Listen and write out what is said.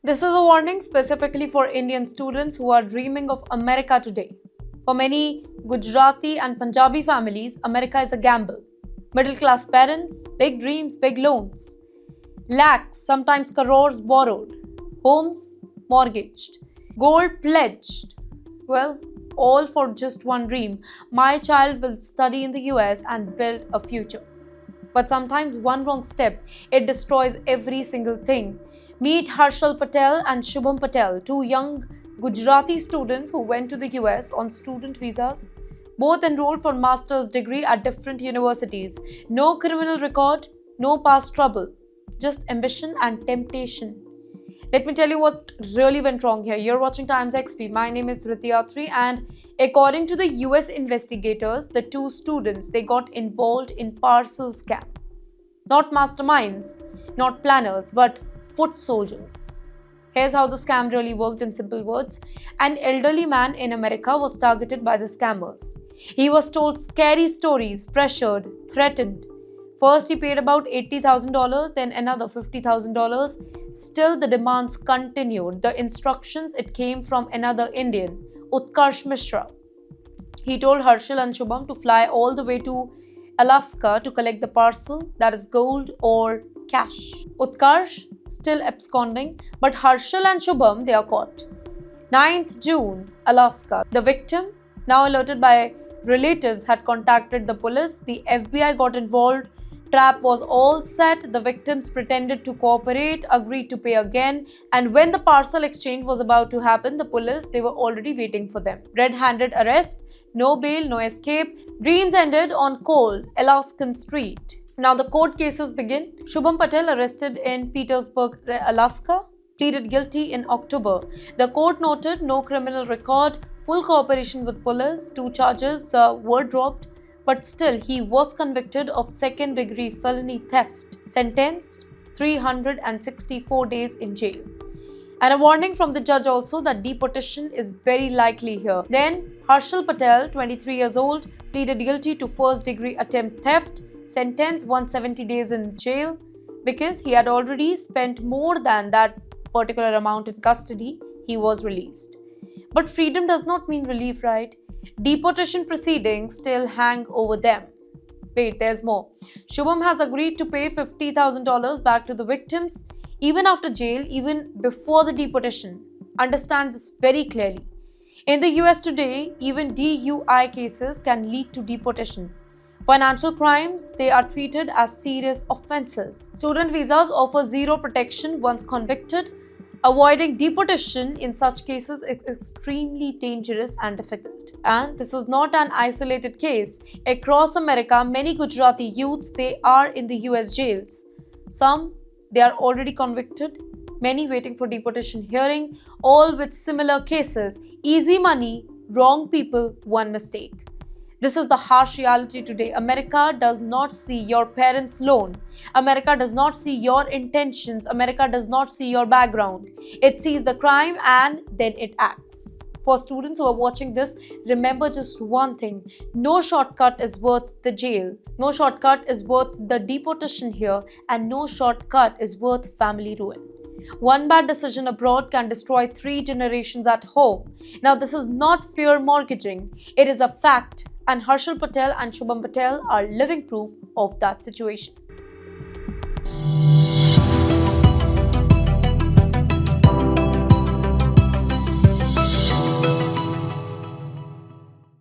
This is a warning specifically for Indian students who are dreaming of America today. For many Gujarati and Punjabi families, America is a gamble. Middle class parents, big dreams, big loans. Lakhs, sometimes crores borrowed. Homes mortgaged. Gold pledged. Well, all for just one dream. My child will study in the US and build a future. But sometimes one wrong step, it destroys every single thing. Meet Harshal Patel and Shubham Patel, two young Gujarati students who went to the US on student visas. Both enrolled for master's degree at different universities. No criminal record, no past trouble, just ambition and temptation. Let me tell you what really went wrong here. You're watching Times XP. My name is Dhriti Atri, and according to the US investigators, the two students they got involved in parcel scam. Not masterminds, not planners, but foot soldiers. Here's how the scam really worked in simple words. An elderly man in America was targeted by the scammers. He was told scary stories, pressured, threatened. First, he paid about $80,000, then another $50,000. Still, the demands continued. The instructions, it came from another Indian, Utkarsh Mishra. He told Harshal and Shubham to fly all the way to Alaska to collect the parcel, that is gold or cash. Utkarsh still absconding, but Harshal and Shubham, they are caught. 9th June, Alaska. The victim, now alerted by relatives, had contacted the police. The FBI got involved. Trap was all set. The victims pretended to cooperate, agreed to pay again, and when the parcel exchange was about to happen, the police, they were already waiting for them. Red-handed arrest, no bail, no escape. Dreams ended on cold Alaskan street. Now the court cases begin. Shubham Patel, arrested in Petersburg, Alaska, pleaded guilty in October. The court noted no criminal record, full cooperation with police. 2 charges were dropped, but still he was convicted of second-degree felony theft, sentenced 364 days in jail. And a warning from the judge also that deportation is very likely here. Then Harshal Patel, 23 years old, pleaded guilty to first-degree attempt theft, sentenced 170 days in jail because he had already spent more than that particular amount in custody. He was released. But freedom does not mean relief, right? Deportation proceedings still hang over them. Wait, there's more. Shubham has agreed to pay $50,000 back to the victims even after jail, even before the deportation. Understand this very clearly. In the US today, even DUI cases can lead to deportation. Financial crimes, they are treated as serious offenses. Student visas offer zero protection once convicted. Avoiding deportation in such cases is extremely dangerous and difficult. And this is not an isolated case. Across America, many Gujarati youths, they are in the US jails. Some, they are already convicted. Many waiting for deportation hearing, all with similar cases. Easy money, wrong people, one mistake. This is the harsh reality today. America does not see your parents' loan. America does not see your intentions. America does not see your background. It sees the crime and then it acts. For students who are watching this, remember just one thing. No shortcut is worth the jail. No shortcut is worth the deportation here, and no shortcut is worth family ruin. One bad decision abroad can destroy 3 generations at home. Now, this is not fear mortgaging. It is a fact. And Harshal Patel and Shubham Patel are living proof of that situation.